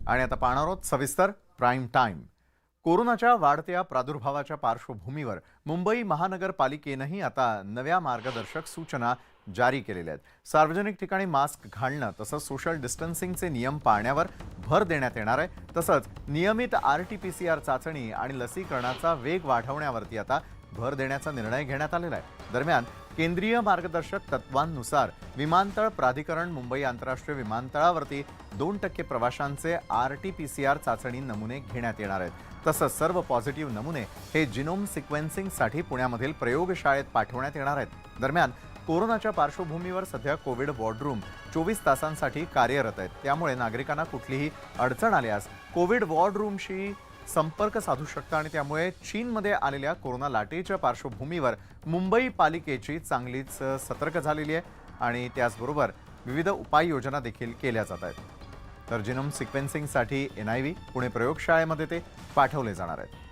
आणि आता पाहणार आहोत सविस्तर प्राईम टाइम। कोरोनाच्या वाढत्या प्रादुर्भावाच्या पार्श्वभूमीवर मुंबई महानगरपालिकेनेही आता नव्या मार्गदर्शक सूचना जारी केलेल्या आहेत। सार्वजनिक ठिकाणी मास्क घालणं तसंच सोशल डिस्टन्सिंगचे नियम पाळण्यावर भर देण्यात येणार आहे। तसंच नियमित RT-PCR चाचणी आणि लसीकरणाचा वेग वाढवण्यावरती आता भर देण्याचा निर्णय घेण्यात आलेला आहे। दरम्यान केंद्रीय मार्गदर्शक तत्वांनुसार विमानतळ प्राधिकरण मुंबई आंतरराष्ट्रीय विमानतळावरती 2% प्रवाशांचे RT-PCR चाचणी नमुने घेण्यात येणार आहेत। तसंच सर्व पॉझिटिव्ह नमुने हे जिनोम सिक्वेन्सिंगसाठी पुण्यामधील प्रयोगशाळेत पाठवण्यात येणार आहेत। दरम्यान कोरोनाच्या पार्श्वभूमीवर सध्या कोविड वॉर्डरूम 24 तासांसाठी कार्यरत आहेत। त्यामुळे नागरिकांना कुठलीही अडचण आल्यास कोविड वॉर्डरूमशी संपर्क साधू शकता आणि त्यामुळे चीनमध्ये आलेल्या कोरोना लाटेच्या पार्श्वभूमीवर मुंबई पालिकेची चांगलीच सतर्क झालेली आहे आणि त्याचबरोबर विविध उपाययोजना देखील केल्या जात आहेत। तर जिनोम सिक्वेन्सिंगसाठी NIV पुणे प्रयोगशाळेमध्ये ते पाठवले जाणार आहेत।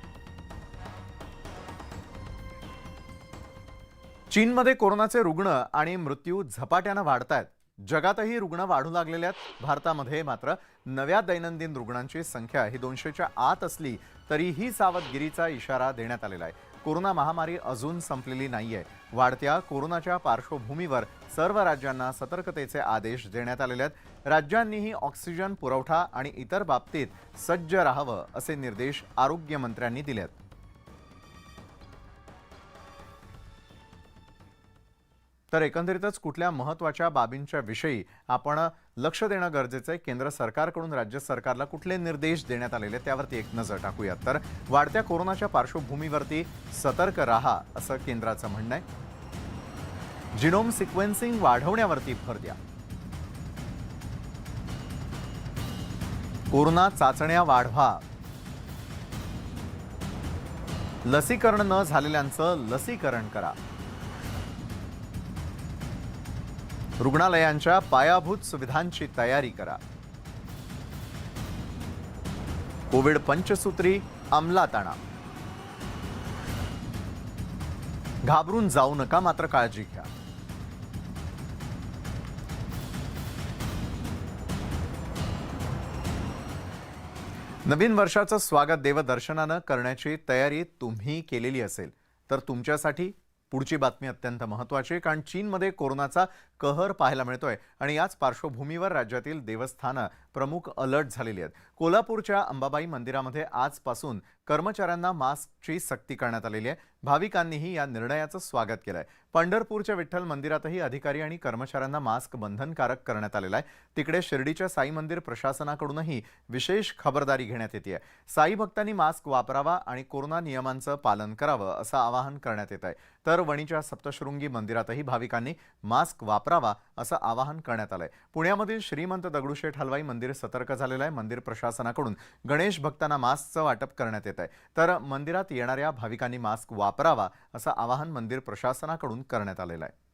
चीनमध्ये कोरोनाचे रुग्ण आणि मृत्यू झपाट्याने वाढतायत। जगातही रुग्ण वाढू लागलेले आहेत। भारतामध्ये मात्र नव्या दैनंदिन रुग्णांची संख्या ही 200च्या आत असली तरीही सावधगिरीचा इशारा देण्यात आलेला आहे। कोरोना महामारी अजून संपलेली नाहीये। वाढत्या कोरोनाच्या पार्श्वभूमीवर सर्व राज्यांना सतर्कतेचे आदेश देण्यात आलेले आहेत। राज्यांनीही ऑक्सिजन पुरवठा आणि इतर बाबतीत सज्ज राहावं असे निर्देश आरोग्य मंत्र्यांनी दिले आहेत। तर एकंदरीतच कुठल्या महत्त्वाच्या बाबींच्या विषयी आपण लक्ष देणं गरजेचं आहे। केंद्र सरकारकडून राज्य सरकारला कुठले निर्देश देण्यात आलेले त्यावरती एक नजर टाकूयात। तर वाढत्या कोरोनाच्या पार्श्वभूमीवरती सतर्क राहा असं केंद्राचं म्हणणं आहे। जिनोम सिक्वेन्सिंग वाढवण्यावरती भर द्या। कोरोना चाचण्या वाढवा। लसीकरण न झालेल्यांचं लसीकरण करा। रुग्णालयांच्या पायाभूत सुविधांची तयारी करा। कोविड पंचसूत्री अंमलात आणा। घाबरून जाऊ नका, मात्र काळजी घ्या। नवीन वर्षाचं स्वागत देवदर्शनानं करण्याची तयारी तुम्ही केलेली असेल तर तुमच्यासाठी पुढची बातमी अत्यंत महत्त्वाची आहे, कारण चीनमध्ये कोरोनाचा कहर पाहायला मिळतोय आणि याच पार्श्वभूमीवर राज्यातील देवस्थानं प्रमुख अलर्ट झालेली आहेत। कोल्हापूरच्या अंबाबाई मंदिरामध्ये आजपासून कर्मचाऱ्यांना मास्कची सक्ती करण्यात आलेली आहे। भाविकांनीही या निर्णयाचं स्वागत केलंय। पंढरपूरच्या विठ्ठल मंदिरातही अधिकारी आणि कर्मचाऱ्यांना मास्क बंधनकारक करण्यात आलेला आहे। तिकडे शिर्डीच्या साई मंदिर प्रशासनाकडूनही विशेष खबरदारी घेण्यात येते। साई भक्तांनी मास्क वापरावा आणि कोरोना नियमांचं पालन करावं असं आवाहन करण्यात येत आहे। तर वणीच्या सप्तशृंगी मंदिरातही भाविकांनी मास्क वापरावा असं आवाहन करण्यात आलंय। पुण्यामधील श्रीमंत दगडूशेठ हलवाई मंदिर सतर्क झालेलं आहे। मंदिर प्रशासनाकडून गणेश भक्तांना मास्कचं वाटप करण्यात येत आहे। तर मंदिरात येणाऱ्या भाविकांनी मास्क वापरावा असं आवाहन मंदिर प्रशासनाकडून करण्यात आलेलं आहे।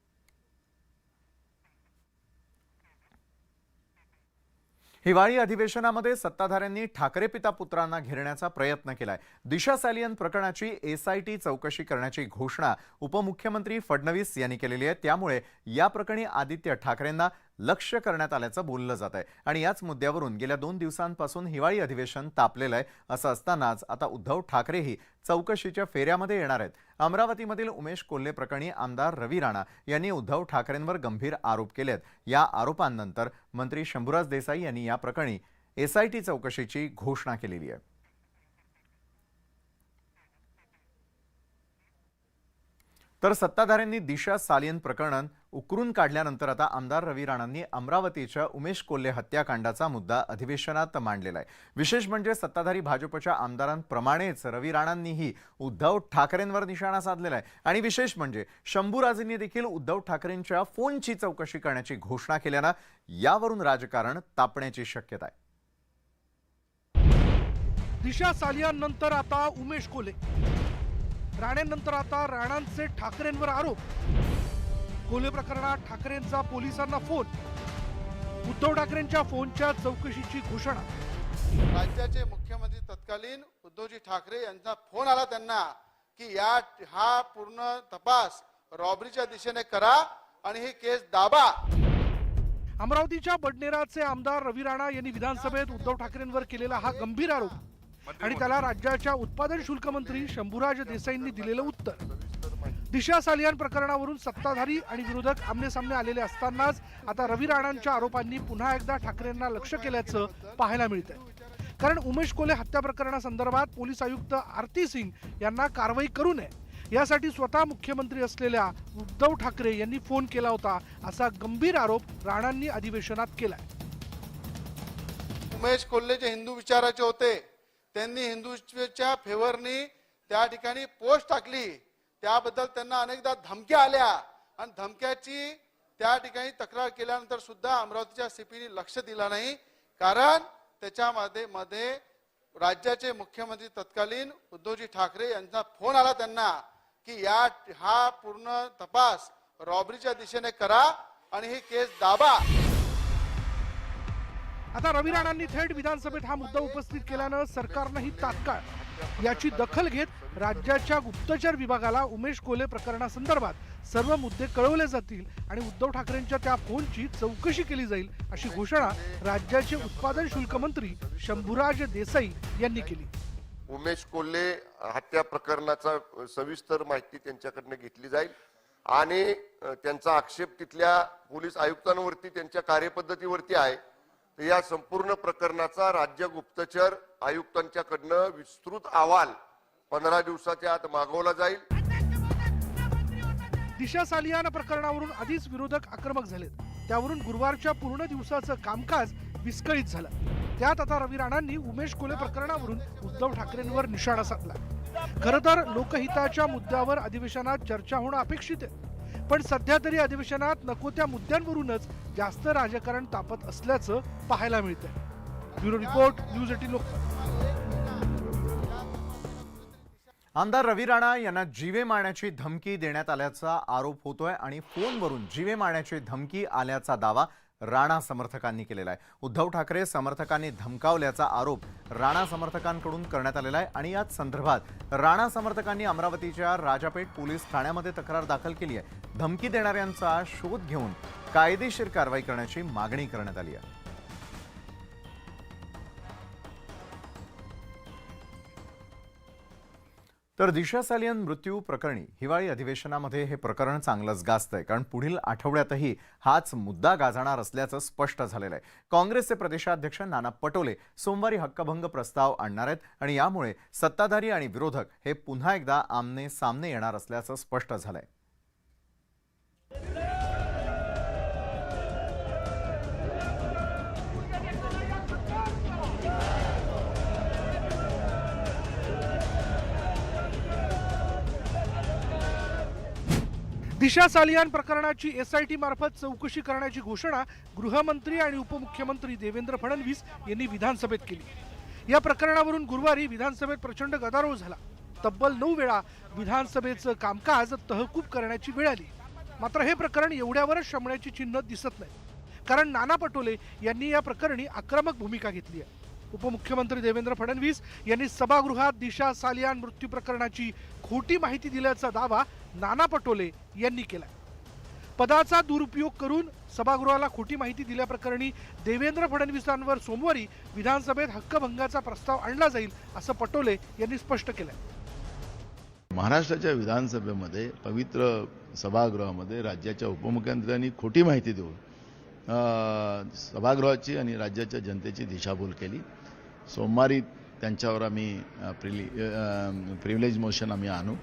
हिवाळी अधिवेशनामध्ये सत्ताधाऱ्यांनी ठाकरे पिता पुत्रांना घेरण्याचा प्रयत्न केलाय। दिशा सालियन प्रकरणाची SIT चौकशी करण्याची घोषणा उपमुख्यमंत्री फडणवीस यांनी केलेली आहे। त्यामुळे या प्रकरणी आदित्य ठाकरेंना लक्ष्य करण्यात आल्याचं बोललं जात आहे आणि याच मुद्द्यावरून गेल्या 2 दिवसांपासून हिवाळी अधिवेशन तापलेलं आहे। असं असतानाच आता उद्धव ठाकरेही चौकशीच्या फेऱ्यामध्ये येणार आहेत। अमरावतीमधील उमेश कोल्हे प्रकरणी आमदार रवी राणा यांनी उद्धव ठाकरेंवर गंभीर आरोप केलेत। या आरोपांनंतर मंत्री शंभूराज देसाई यांनी या प्रकरणी SIT चौकशीची घोषणा केलेली आहे। तर सत्ताधाऱ्यांनी दिशा सालियन प्रकरण उकरून काढल्यानंतर आता आमदार रवी राणांनी अमरावतीच्या उमेश कोल्हे हत्याकांडाचा मुद्दा अधिवेशनात मांडलेला आहे। विशेष म्हणजे सत्ताधारी भाजपच्या आमदारांप्रमाणेच रवी राणांनीही उद्धव ठाकरेंवर निशाणा साधलेला आहे आणि विशेष म्हणजे शंभूराजेंनी देखील उद्धव ठाकरेंच्या फोनची चौकशी करण्याची घोषणा केल्यानं यावरून राजकारण तापण्याची शक्यता आहे। दिशा सालियन नंतर आता उमेश कोल्हे, राणेंनंतर आता राणांचे ठाकरेंवर आरोप। कोल्हे प्रकरणात ठाकरेंचा पोलिसांना फोन, उद्धव ठाकरेंच्या फोनच्या चौकशीची घोषणा। राज्याचे मुख्यमंत्री तत्कालीन उद्धवजी ठाकरे यांचा फोन आला त्यांना की हा पूर्ण तपास रॉबरीच्या दिशेने करा आणि ही केस दाबा। अमरावतीच्या बडनेराचे आमदार रवी राणा यांनी विधानसभेत उद्धव ठाकरेंवर केलेला हा गंभीर आरोप आणि त्याला राज्याच्या उत्पादन शुल्क मंत्री शंभूराज देसाईंनी दिलेलं उत्तर। दिशा सालियान प्रकरणावरून सत्ताधारी आणि विरोधक आमनेसामने आलेले असतानाच आता रवी राणांच्या आरोपांनी पुन्हा एकदा ठाकरेंना लक्ष केल्याचं पाहायला मिळतंय। कारण उमेश कोल्हे हत्या प्रकरणासंदर्भात पोलीस आयुक्त आरती सिंग यांना कारवाई करू नये यासाठी स्वतः मुख्यमंत्री असलेल्या उद्धव ठाकरे यांनी फोन केला होता, असा गंभीर आरोप राणांनी अधिवेशनात केलाय। उमेश कोल्हे जे हिंदू विचाराचे होते, त्यांनी हिंदूच्या फेवरनी त्या ठिकाणी पोस्ट टाकली, त्याबद्दल त्यांना अनेकदा धमक्या आल्या आणि धमक्याची त्या ठिकाणी तक्रार केल्यानंतर सुद्धा अमरावतीच्या सीपीने लक्ष दिलं नाही। कारण त्याच्यामध्ये राज्याचे मुख्यमंत्री तत्कालीन उद्धवजी ठाकरे यांचा फोन आला त्यांना की हा पूर्ण तपास रॉबरीच्या दिशेने करा आणि ही केस दाबा। आता रवी राणांनी थेट विधानसभेत हा मुद्दा उपस्थित केल्यानं सरकारनंही तात्काळ याची दखल घेत राज्याच्या गुप्तचर विभागाला उमेश कोल्हे प्रकरणासंदर्भात सर्व मुद्दे कळवले जातील आणि उद्धव ठाकरेंच्या त्या फोनची चौकशी केली जाईल, अशी घोषणा राज्याचे उत्पादन शुल्क मंत्री शंभूराज देसाई यांनी केली। उमेश कोल्हे हत्या प्रकरणाचा सविस्तर माहिती त्यांच्याकडनं घेतली जाईल आणि त्यांचा आक्षेप तिथल्या पोलीस आयुक्तांवरती त्यांच्या कार्यपद्धतीवरती आहे। तर या संपूर्ण प्रकरणाचा राज्य गुप्तचर आयुक्तांच्याकडनं विस्तृत अहवाल 15 दिवसाच्या आत मागवला जाईल। दिशा सालियान प्रकरणावरून आधीच विरोधक आक्रमक झालेत, त्यावरून गुरुवारच्या पूर्ण दिवसाचं कामकाज विस्कळीत झालं। त्यात आता रवी राणांनी उमेश कोल्हे प्रकरणावरून उद्धव ठाकरेंवर निशाणा साधला। खरं तर लोकहिताच्या मुद्द्यावर अधिवेशनात चर्चा होणं अपेक्षित आहे, पण सध्या तरी अधिवेशनात नको त्या मुद्द्यांवरूनच जास्त राजकारण तापत असल्याचं पाहायला मिळतंय। Bureau report, news 18 Lokmat. आमदार रवी राणा यांना जीवे मारण्याची धमकी देण्यात आल्याचा आरोप होतोय आणि फोनवरून जीवे मारण्याची धमकी आल्याचा दावा राणा समर्थकांनी केलेला आहे। उद्धव ठाकरे समर्थकांनी धमकावल्याचा आरोप राणा समर्थकांकडून करण्यात आलेला आहे आणि याच संदर्भात राणा समर्थकांनी अमरावतीच्या राजापेठ पोलीस ठाण्यामध्ये तक्रार दाखल केली आहे। धमकी देणाऱ्यांचा शोध घेऊन कायदेशीर कारवाई करण्याची मागणी करण्यात आली आहे। तर दिशा सालियन मृत्यू प्रकरणी हिवाळी अधिवेशनामध्ये हे प्रकरण चांगलंच गाजतंय, कारण पुढील आठवड्यातही हाच मुद्दा गाजणार असल्याचं स्पष्ट झालेलं आहे। काँग्रेसचे प्रदेशाध्यक्ष नाना पटोले सोमवारी हक्कभंग प्रस्ताव आणणार आहेत आणि यामुळे सत्ताधारी आणि विरोधक हे पुन्हा एकदा आमने सामने येणार असल्याचं स्पष्ट झालंय। दिशा सालियान प्रकरणाची SIT मार्फत चौकशी करण्याची घोषणा गृहमंत्री आणि उपमुख्यमंत्री देवेंद्र फडणवीस यांनी विधानसभेत केली। या प्रकरणावरून गुरुवारी विधानसभेत प्रचंड गदारोळ झाला। तब्बल 9 वेळा विधानसभेचं कामकाज तहकूब करण्याची वेळ आली। मात्र हे प्रकरण एवढ्यावरच शमण्याची चिन्ह दिसत नाही, कारण नाना पटोले यांनी या प्रकरणी आक्रमक भूमिका घेतली आहे। उपमुख्यमंत्री देवेंद्र फडणवीस यांनी सभागृहात दिशा सालियान मृत्यू प्रकरणाची खोटी माहिती दिल्याचा दावा नाना पटोले यांनी केला। पदाचा दुरुपयोग करून सभागृहाला खोटी माहिती दिल्याप्रकरणी देवेंद्र फडणवीसांवर सोमवारी विधानसभेत हक्कभंगाचा प्रस्ताव आणला जाईल, असं पटोले यांनी स्पष्ट केलं। महाराष्ट्राच्या विधानसभेमध्ये पवित्र सभागृहामध्ये राज्याच्या उपमुख्यमंत्र्यांनी खोटी माहिती देऊन सभागृहाची आणि राज्याच्या जनतेची दिशाभूल केली। सोमवारी त्यांच्यावर आम्ही प्रिव्हिलेज मोशन आम्ही आणू।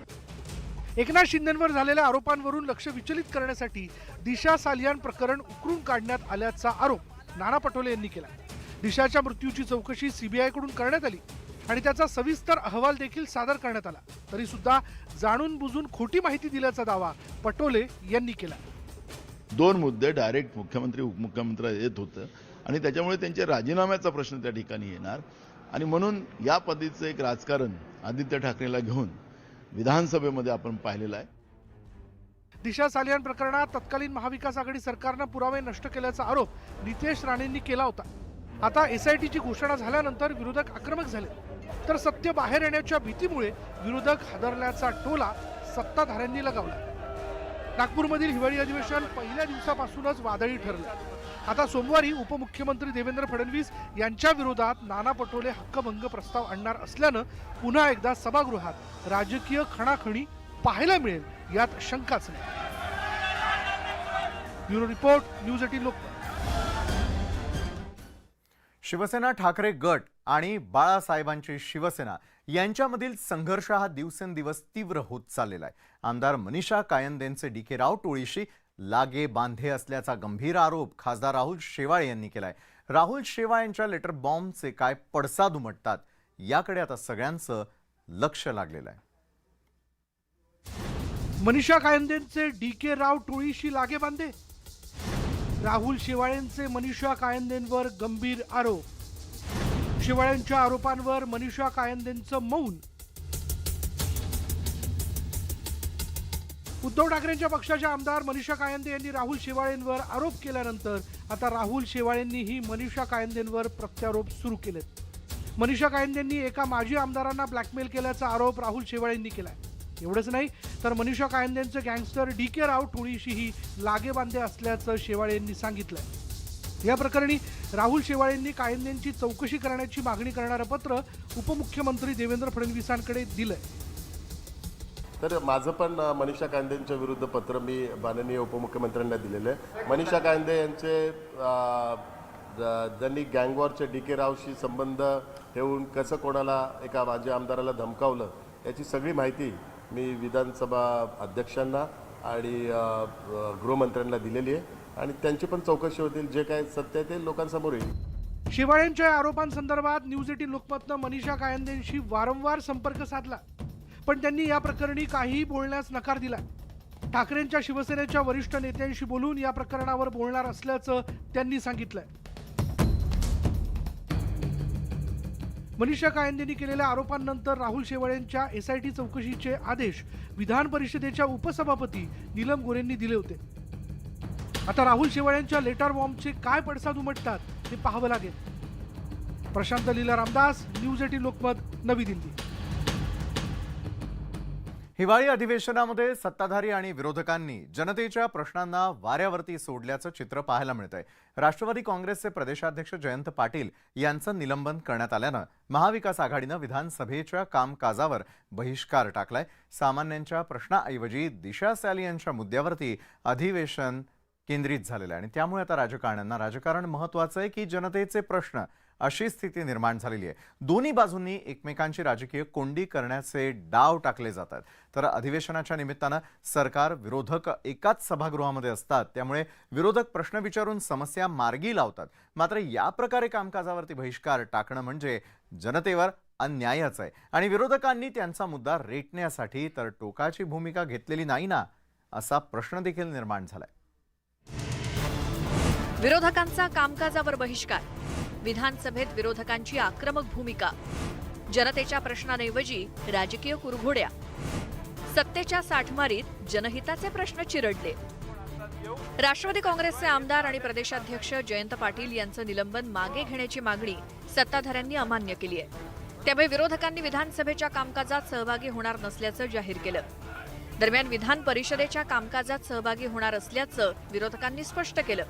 एकनाथ शिंदेंवर झालेल्या आरोपांवरून लक्ष विचलित करण्यासाठी दिशा सालियान प्रकरण उकरून काढण्यात आल्याचा आरोप नाना पटोले यांनी केला। दिशाच्या मृत्यूची चौकशी CBI कडून करण्यात आली आणि त्याचा सविस्तर अहवाल देखील सादर करण्यात आला, तरी सुद्धा जाणून बुजून खोटी माहिती दिल्याचा दावा पटोले यांनी केला। 2 मुद्दे डायरेक्ट मुख्यमंत्री उपमुख्यमंत्री येत होतं आणि त्याच्यामुळे त्यांच्या राजीनाम्याचा प्रश्न त्या ठिकाणी येणार आणि म्हणून या पद्धतीचं एक राजकारण आदित्य ठाकरेला घेऊन विधानसभेमध्ये आपण पाहिलेलं आहे। दिशा सालियान प्रकरणात तत्कालीन महाविकास आघाडी सरकारनं पुरावे नष्ट केल्याचा आरोप नितेश राणेंनी केला होता। आता SITची घोषणा झाल्यानंतर विरोधक आक्रमक झाले, तर सत्य बाहेर येण्याच्या भीतीमुळे विरोधक हादरल्याचा टोला सत्ताधाऱ्यांनी लगावला। नागपूरमधील हिवाळी अधिवेशन पहिल्या दिवसापासूनच वादळी ठरलं. आता सोमवारी उपमुख्यमंत्री देवेंद्र फडणवीस यांच्या विरोधात नाना पटोले हक्कभंग प्रस्ताव आणणार असल्यानं पुन्हा एकदा सभागृहात राजकीय खणाखणी पाहायला मिळेल यात शंकाच नाही. Bureau report, news 18 Lokmat. Shiv Sena Thackeray गट आणि बाळासाहेबांची शिवसेना यांच्यामधील संघर्ष हा दिवसेंदिवस तीव्र होत चाललेला आहे. आमदार मनीषा कायंदेंचे डी.के. राव टोळीशी लागे बांधे असल्याचा गंभीर आरोप खासदार राहुल शेवाळे यांनी केलाय. राहुल शेवाळे यांच्या लेटर बॉम्बचे काय पडसाद उमटतात याकडे आता सगळ्यांचं लक्ष लागलेलं आहे. मनीषा कायंदेंचे डी.के. राव टोळीशी लागे बांधे. राहुल शेवाळेंचे मनीषा कायंदेंवर गंभीर आरोप. शेवाळेंच्या आरोपांवर मनीषा कायंदेंचं मौन. उद्धव ठाकरेंच्या पक्षाच्या आमदार मनीषा कायंदे यांनी राहुल शेवाळेंवर आरोप केल्यानंतर आता राहुल शेवाळेंनीही मनीषा कायंदेंवर प्रत्यारोप सुरू केलेत. मनीषा कायंदेंनी एका माजी आमदारांना ब्लॅकमेल केल्याचा आरोप राहुल शेवाळेंनी केलाय. एवढंच नाही तर मनीषा कायंदेंचे गँगस्टर डी.के. राव टोळीशीही लागेबांधे असल्याचं शेवाळेंनी सांगितलंय. या प्रकरणी राहुल शेवाळेंनी कायंदेंची चौकशी करण्याची मागणी करणारं पत्र उपमुख्यमंत्री देवेंद्र फडणवीसांकडे दिलंय. तर माझं पण मनीषा कायंदेंच्या विरुद्ध पत्र मी माननीय उपमुख्यमंत्र्यांना दिलेलं आहे. मनीषा कायंदे यांचे त्यांनी गँगवॉरचे डी.के. रावशी संबंध ठेवून कसं कोणाला एका माजी आमदाराला धमकावलं याची सगळी माहिती मी विधानसभा अध्यक्षांना आणि गृहमंत्र्यांना दिलेली आहे आणि त्यांची पण चौकशी होतील. जे काय सत्य आहे ते लोकांसमोर येईल. शेवाळेंच्या आरोपांसंदर्भात न्यूज 18 लोकमतनं मनीषा कायंदेंशी वारंवार संपर्क साधला, पण त्यांनी या प्रकरणी काहीही बोलण्यास नकार दिला. ठाकरेंच्या शिवसेनेच्या वरिष्ठ नेत्यांशी बोलून या प्रकरणावर बोलणार असल्याचं त्यांनी सांगितलंय. मनीषा कायंदेंनी केलेल्या आरोपांनंतर राहुल शेवाळेंच्या एसआयटी चौकशीचे आदेश विधान परिषदेच्या उपसभापती नीलम गोरेंनी दिले होते. आता राहुल शेवाळेंच्या लेटर बॉम्बचे काय पडसाद उमटतात हे पाहावं लागेल. प्रशांत लीला रामदास, न्यूज 18 लोकमत, नवी दिल्ली. हिवाळी अधिवेशनामध्ये सत्ताधारी आणि विरोधकांनी जनतेच्या प्रश्नांना वाऱ्यावरती सोडल्याचं चित्र पाहायला मिळतंय. राष्ट्रवादी काँग्रेसचे प्रदेशाध्यक्ष जयंत पाटील यांचं निलंबन करण्यात आल्यानं महाविकास आघाडीनं विधानसभेच्या कामकाजावर बहिष्कार टाकलाय. सामान्यांच्या प्रश्नाऐवजी दिशा सॅलियनच्या मुद्द्यावरती अधिवेशन केंद्रित झालेलं आहे आणि त्यामुळे आता राजकारण्यांना राजकारण महत्त्वाचं आहे की जनतेचे प्रश्न, अशी स्थिती निर्माण झालेली आहे. दोन्ही बाजूंनी एकमेकांची राजकीय कोंडी करण्याचे डाव टाकले जातात. तर अधिवेशनाच्या निमित्तानं सरकार विरोधक एकाच सभागृहामध्ये असतात, त्यामुळे विरोधक प्रश्न विचारून समस्या मार्गी लावतात. मात्र या प्रकारे कामकाजावरती बहिष्कार टाकणं म्हणजे जनतेवर अन्यायच आहे आणि विरोधकांनी त्यांचा मुद्दा रेटण्यासाठी तर टोकाची भूमिका घेतलेली नाही ना, असा प्रश्न देखील निर्माण झालाय. विरोधकांचा कामकाजावर बहिष्कार, विधानसभेत विरोधकांची आक्रमक भूमिका, जनतेच्या प्रश्नांऐवजी राजकीय कुरघोड्या, सत्तेच्या साठमारीत जनहिताचे प्रश्न चिरडले. राष्ट्रवादी काँग्रेसचे आमदार आणि प्रदेशाध्यक्ष जयंत पाटील यांचं निलंबन मागे घेण्याची मागणी सत्ताधाऱ्यांनी अमान्य केली आहे. त्यामुळे विरोधकांनी विधानसभेच्या कामकाजात सहभागी होणार नसल्याचं जाहीर केलं. दरम्यान विधान परिषदेच्या कामकाजात सहभागी होणार असल्याचं विरोधकांनी स्पष्ट केलं.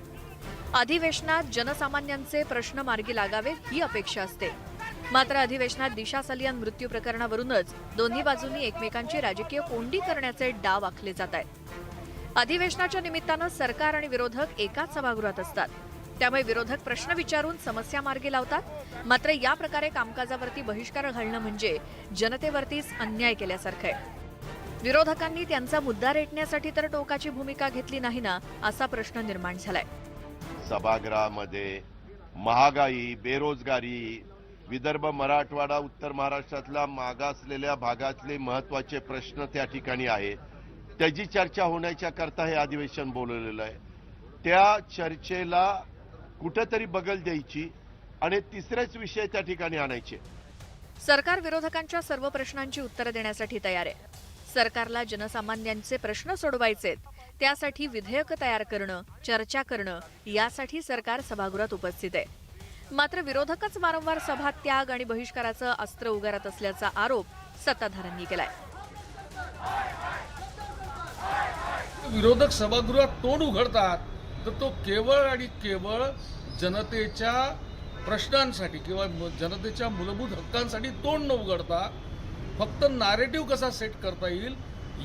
अधिवेशनात जनसामान्यांचे प्रश्न मार्गी लागावे ही अपेक्षा असते. मात्र अधिवेशनात दिशा सलियन मृत्यू प्रकरणावरूनच दोन्ही बाजूंनी एकमेकांची राजकीय कोंडी करण्याचे डाव आखले जात आहेत. अधिवेशनाच्या निमित्तानं सरकार आणि विरोधक एकाच सभागृहात असतात, त्यामुळे विरोधक प्रश्न विचारून समस्या मार्गी लावतात. मात्र या प्रकारे कामकाजावरती बहिष्कार घालणं म्हणजे जनतेवरतीच अन्याय केल्यासारखं आहे. विरोधकांनी त्यांचा मुद्दा रेटण्यासाठी तर टोकाची भूमिका घेतली नाही ना, असा प्रश्न निर्माण झालाय. सभागृहामध्ये महागाई, बेरोजगारी, विदर्भ, मराठवाडा, उत्तर महाराष्ट्रातल्या मागासलेल्या भागातले महत्वाचे प्रश्न त्या ठिकाणी आहेत. त्याची चर्चा होण्याच्या करता हे अधिवेशन बोलवलेलं आहे. त्या चर्चेला कुठेतरी बगल द्यायची आणि तिसरेच विषय त्या ठिकाणी आणायचे. सरकार विरोधकांच्या सर्व प्रश्नांची उत्तरं देण्यासाठी तयार आहे. सरकारला जनसामान्यांचे प्रश्न सोडवायचेत, त्यासाठी विधेयक तयार करणं, चर्चा करणं यासाठी सरकार सभागृहात उपस्थित आहे. मात्र विरोधकच वारंवार सभात्याग आणि बहिष्काराचं अस्त्र उगारत असल्याचा आरोप सत्ताधाऱ्यांनी केलाय. विरोधक सभागृहात तोंड उघडतात तर तो केवळ आणि केवळ जनतेच्या प्रश्नांसाठी किंवा जनतेच्या मूलभूत हक्कांसाठी तोंड न उघडता फक्त नॅरेटिव्ह कसा सेट करता येईल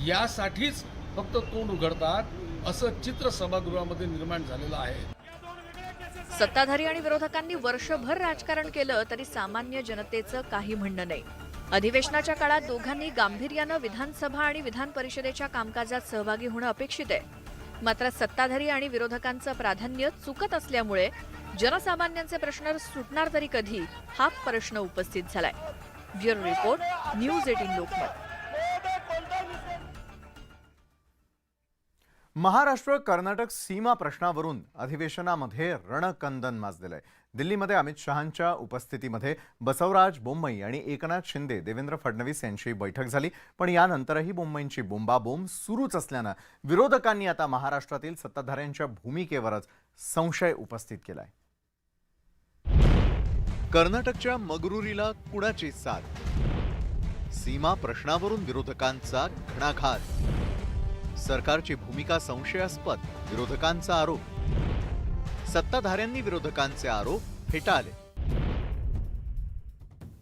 यासाठीच फक्त तोंड उघडतात, असं चित्र सभागृहामध्ये निर्माण झालेलं आहे. सत्ताधारी आणि विरोधकांनी वर्षभर राजकारण केलं तरी सामान्य जनतेचं काही म्हणणं नाही. अधिवेशनाच्या काळात दोघांनी गांभीर्यानं विधानसभा आणि विधान परिषदेच्या कामकाजात सहभागी होणं अपेक्षित आहे. मात्र सत्ताधारी आणि विरोधकांचं प्राधान्य चुकत असल्यामुळे जनसामान्यांचे प्रश्न सुटणार तरी कधी हा प्रश्न उपस्थित झालाय. Bureau report, news 18 Lokmat. Maharashtra Karnataka सीमा प्रश्नावरून अधिवेशनामध्ये रणकंदन माजलेलं आहे. दिल्लीमध्ये अमित शहांच्या उपस्थितीमध्ये बसवराज बोम्मई आणि एकनाथ शिंदे, देवेंद्र फडणवीस यांची बैठक झाली. पण यानंतरही बोम्मईंची बोंबाबोंब सुरूच असल्यानं विरोधकांनी आता महाराष्ट्रातील सत्ताधाऱ्यांच्या भूमिकेवरच संशय उपस्थित केलाय. कर्नाटकच्या मगरुरीला कुणाची साथ? सीमा प्रश्नावरून विरोधकांचा घणाघात. सरकारची भूमिका संशयास्पद, विरोधकांचा आरोप. सत्ताधाऱ्यांनी विरोधकांचे आरोप फेटाळले.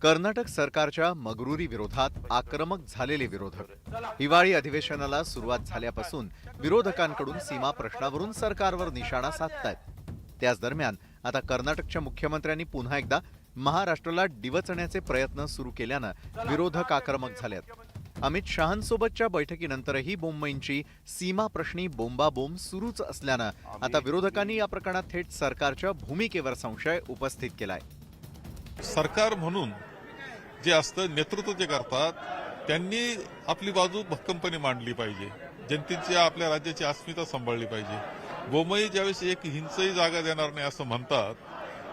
कर्नाटक सरकारच्या मगरुरी विरोधात आक्रमक झालेले विरोधक. हिवाळी अधिवेशनाला सुरुवात झाल्यापासून विरोधकांकडून सीमा प्रश्नावरून सरकारवर निशाणा साधतायत. त्याच दरम्यान आता कर्नाटकच्या मुख्यमंत्र्यांनी पुन्हा एकदा महाराष्ट्राला डिवचण्याचे प्रयत्न सुरू केल्यानं विरोधक आक्रमक झालेत. अमित शहांसोबतच्या बैठकीनंतरही बोम्मईंची सीमा प्रश्नी बोंबाबोंब सुरूच असल्यानं आता विरोधकांनी या प्रकरणात थेट सरकारच्या भूमिकेवर संशय उपस्थित केलाय. सरकार म्हणून जे असतं, नेतृत्व जे करतात, त्यांनी आपली बाजू भक्कमपणे मांडली पाहिजे. जनतेची, आपल्या राज्याची अस्मिता सांभाळली पाहिजे. बोम्मई ज्यावेळेस एक हिंचही जागा देणार नाही असं म्हणतात,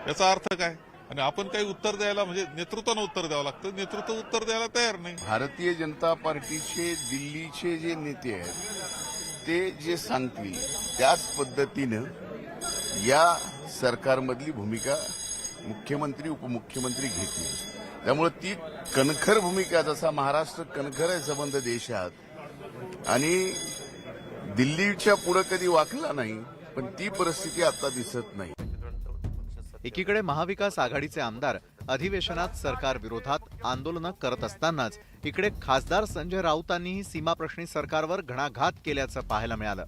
याचा अर्थ काय? आणि आपण काही उत्तर द्यायला, म्हणजे नेतृत्वानं उत्तर द्यावं लागतं, नेतृत्व उत्तर द्यायला तयार नाही. भारतीय जनता पार्टीचे दिल्लीचे जे नेते आहेत ते जे सांगतील त्याच पद्धतीनं या सरकारमधली भूमिका मुख्यमंत्री उपमुख्यमंत्री घेतील. त्यामुळे ती कणखर भूमिका, जसा महाराष्ट्र कणखर आहे संबंध देशात आणि दिल्लीच्या पुढे कधी वाकला नाही, पण ती परिस्थिती आता दिसत नाही. एकीकडे महाविकास आघाडीचे आमदार अधिवेशनात सरकार विरोधात आंदोलनं करत असतानाच इकडे खासदार संजय राऊतांनीही सीमाप्रश्नी सरकारवर घणाघात केल्याचं पाहायला मिळालं.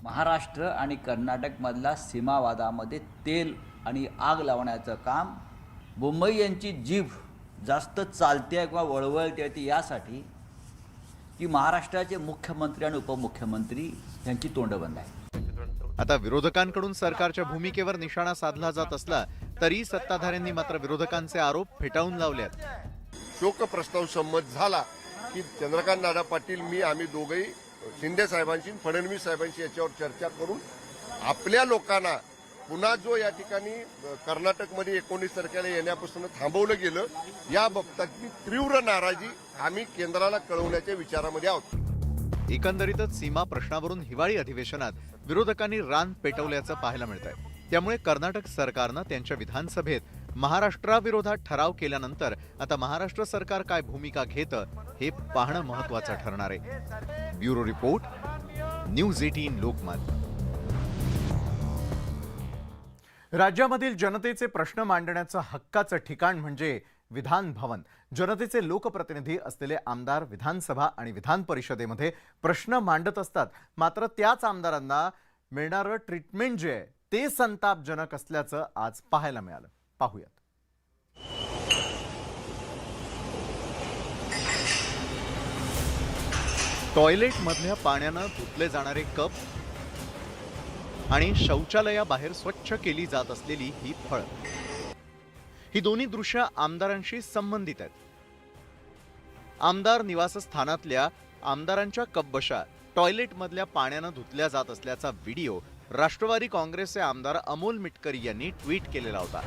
महाराष्ट्र आणि कर्नाटकमधला सीमावादामध्ये तेल आणि आग लावण्याचं काम बोम्मई यांची जीभ जास्त चालते किंवा वळवळते यासाठी की महाराष्ट्राचे मुख्यमंत्री आणि उपमुख्यमंत्री यांची तोंड बंद आहे. आता विरोधकांकडून सरकारच्या भूमिकेवर निशाणा साधला जात असला तरी सत्ताधाऱ्यांनी मात्र विरोधकांचे आरोप फेटाळून लावले आहेत. शोक प्रस्ताव संमत झाला की चंद्रकांत दादा पाटील, आम्ही दोघंही शिंदे साहेबांशी, फडणवीस साहेबांशी याच्यावर चर्चा करून आपल्या लोकांना पुन्हा जो या ठिकाणी कर्नाटकमध्ये 19 तारखेला येण्यापासून थांबवलं गेलं, या बाबतीतली तीव्र नाराजी आम्ही केंद्राला कळवण्याच्या विचारामध्ये आहोत. एकंदरीतच सीमा प्रश्नावरून हिवाळी अधिवेशनात विरोधकांनी रान पेटवल्याचं पाहायला मिळतंय. त्यामुळे कर्नाटक सरकारनं त्यांच्या विधानसभेत महाराष्ट्राविरोधात ठराव केल्यानंतर आता महाराष्ट्र सरकार काय भूमिका घेतं हे पाहणं महत्त्वाचं ठरणार आहे. Bureau report, news 18 Lokmat. राज्यामधील जनतेचे प्रश्न मांडण्याचं हक्काचं ठिकाण म्हणजे विधान भवन. जनतेचे लोकप्रतिनिधी असलेले आमदार विधानसभा आणि विधान परिषदेमध्ये प्रश्न मांडत असतात. मात्र त्याच आमदारांना मिळणारं ट्रीटमेंट जे आहे ते संतापजनक असल्याचं आज पाहायला मिळालं. पाहूयात. टॉयलेटमधल्या पाण्यानं धुतले जाणारे कप आणि शौचालयाबाहेर स्वच्छ केली जात असलेली ही फळं, ही दोन्ही दृश्य आमदारांशी संबंधित आहेत. आमदार निवासस्थानातल्या आमदारांच्या कपबशा टॉयलेटमधल्या पाण्यानं धुतल्या जात असल्याचा व्हिडिओ राष्ट्रवादी काँग्रेसचे आमदार अमोल मिटकरी यांनी ट्विट केलेला होता.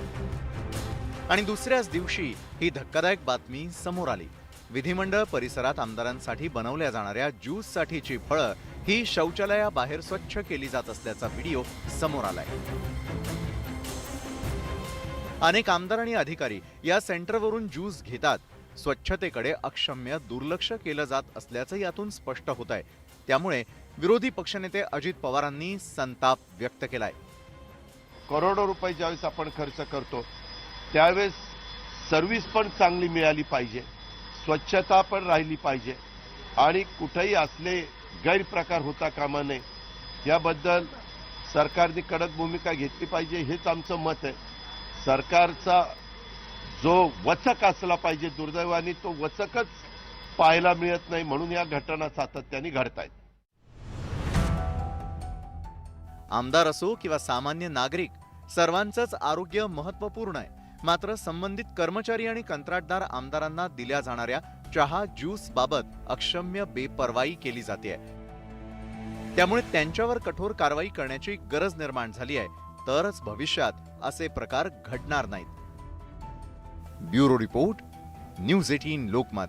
आणि दुसऱ्याच दिवशी ही धक्कादायक बातमी समोर आली. विधिमंडळ परिसरात आमदारांसाठी बनवल्या जाणाऱ्या ज्यूससाठीची फळं ही शौचालयाबाहेर स्वच्छ केली जात असल्याचा व्हिडिओ समोर आलाय. अनेक आमदार आणि अधिकारी या सेंटरवरून ज्यूस घेतात. स्वच्छतेकडे अक्षम्य दुर्लक्ष केलं जात असल्याचं यातून स्पष्ट होत आहे. त्यामुळे विरोधी पक्षनेते अजित पवारांनी संताप व्यक्त केलाय. करोडो रुपये ज्यावेळेस आपण खर्च करतो त्यावेळेस सर्व्हिस पण चांगली मिळाली पाहिजे, स्वच्छता पण राहिली पाहिजे आणि कुठेही असले गैरप्रकार होता कामा नये याबद्दल सरकारने कडक भूमिका घेतली पाहिजे, हेच आमचं मत आहे. सरकारचा जो वचक असला पाहिजे, दुर्दैवाने तो वचकच पाहायला मिळत नाही, म्हणून या घटना सातत्याने घडतायत. आमदार असो किंवा सामान्य नागरिक, सर्वांचंच आरोग्य महत्त्वपूर्ण आहे. मात्र संबंधित कर्मचारी आणि कंत्राटदार आमदारांना दिल्या जाणाऱ्या चहा ज्यूस बाबत अक्षम्य बेपर्वाई केली जाते. त्यामुळे त्यांच्यावर कठोर कारवाई करण्याची गरज निर्माण झाली आहे, तरच भविष्यात असे प्रकार घडणार नाहीत. Bureau report, news 18 Lokmat.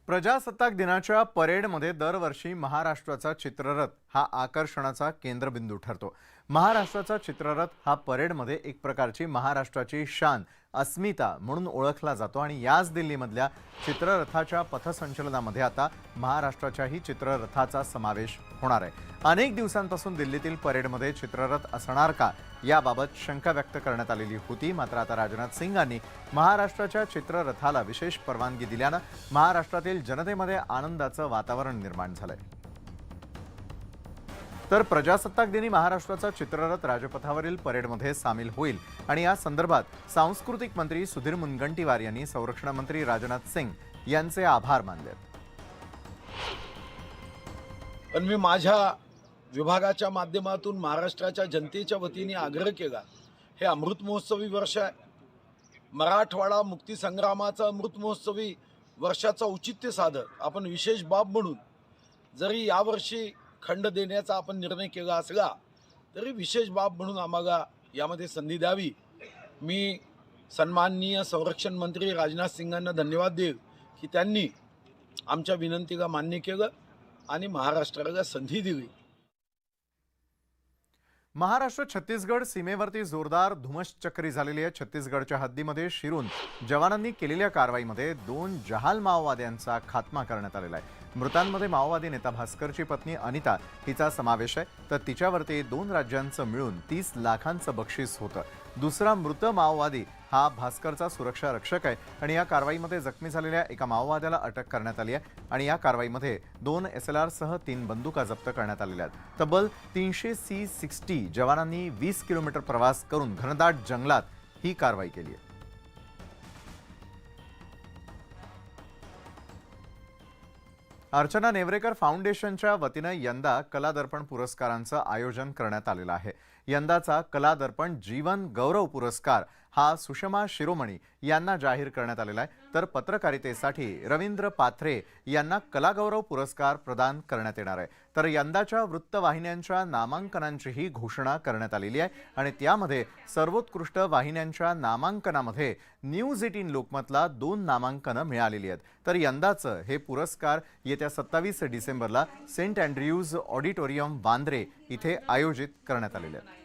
प्रजासत्ताक दिनाच्या परेडमध्ये दरवर्षी महाराष्ट्राचा चित्ररथ हा आकर्षणाचा केंद्रबिंदू ठरतो. महाराष्ट्राचा चित्ररथ हा परेडमध्ये एक प्रकारची महाराष्ट्राची शान, अस्मिता म्हणून ओळखला जातो आणि याच दिल्लीमधल्या चित्ररथाच्या पथसंचलनामध्ये आता महाराष्ट्राच्याही चित्ररथाचा समावेश होणार आहे. अनेक दिवसांपासून दिल्लीतील परेडमध्ये चित्ररथ असणार का याबाबत शंका व्यक्त करण्यात आलेली होती. मात्र आता राजनाथ सिंगांनी महाराष्ट्राच्या चित्ररथाला विशेष परवानगी दिल्यानं महाराष्ट्रातील जनतेमध्ये आनंदाचं वातावरण निर्माण झालंय. तर प्रजासत्ताक दिनी महाराष्ट्राचा चित्ररथ राजपथावरील परेडमध्ये सामील होईल आणि या संदर्भात सांस्कृतिक मंत्री सुधीर मुनगंटीवार यांनी संरक्षण मंत्री राजनाथ सिंग यांचे आभार मानले. पण मी माझ्या विभागाच्या माध्यमातून महाराष्ट्राच्या जनतेच्या वतीने आग्रह केला, हे अमृत महोत्सवी वर्ष आहे, मराठवाडा मुक्तीसंग्रामाचा अमृत महोत्सवी वर्षाचं औचित्य साधत आपण विशेष बाब म्हणून जरी यावर्षी खंड देण्याचा आपण निर्णय केला असला तरी विशेष बाब म्हणून आम्हाला यामध्ये संधी द्यावी. मी सन्माननीय संरक्षण मंत्री राजनाथ सिंगांना धन्यवाद देईल की त्यांनी आमच्या विनंतीला मान्य केलं आणि महाराष्ट्राला संधी दिली. महाराष्ट्र छत्तीसगड सीमेवरती जोरदार धुमश्चक्री झालेली आहे. छत्तीसगडच्या हद्दीमध्ये शिरून जवानांनी केलेल्या कारवाईमध्ये 2 जहाल माओवाद्यांचा खात्मा करण्यात आलेला आहे. मृतांमध्ये माओवादी नेता भास्करची पत्नी अनिता हिचा समावेश आहे, तर तिच्यावरती 2 राज्यांचं मिळून 30 लाखांचं बक्षीस होतं. दुसरा मृत माओवादी हा भास्करचा सुरक्षा रक्षक आहे आणि या कारवाईमध्ये जखमी झालेल्या एका माओवाद्याला अटक करण्यात आली आहे आणि या कारवाईमध्ये 2 SLR सह 3 बंदुका जप्त करण्यात आलेल्या आहेत. तब्बल 300 C-60 जवानांनी 20 किलोमीटर प्रवास करून घनदाट जंगलात ही कारवाई केली आहे. अर्चना नेवरेकर फाउंडेशनच्या वतीनं यंदा कला दर्पण पुरस्कारांचं आयोजन करण्यात आलेलं आहे. यंदाचा कला दर्पण जीवन गौरव पुरस्कार हा सुषमा शिरोमणी यांना जाहीर करण्यात आलेला आहे, तर पत्रकारितेसाठी रवींद्र पाथरे यांना कलागौरव पुरस्कार प्रदान करण्यात येणार आहे. तर यंदाच्या वृत्तवाहिन्यांच्या नामांकनांचीही घोषणा करण्यात आलेली आहे आणि त्यामध्ये सर्वोत्कृष्ट वाहिन्यांच्या नामांकनामध्ये न्यूज 18 लोकमतला 2 नामांकनं मिळालेली आहेत. तर यंदाचं हे पुरस्कार येत्या 27 डिसेंबरला सेंट अँड्र्यूज ऑडिटोरियम वांद्रे इथे आयोजित करण्यात आलेले आहेत.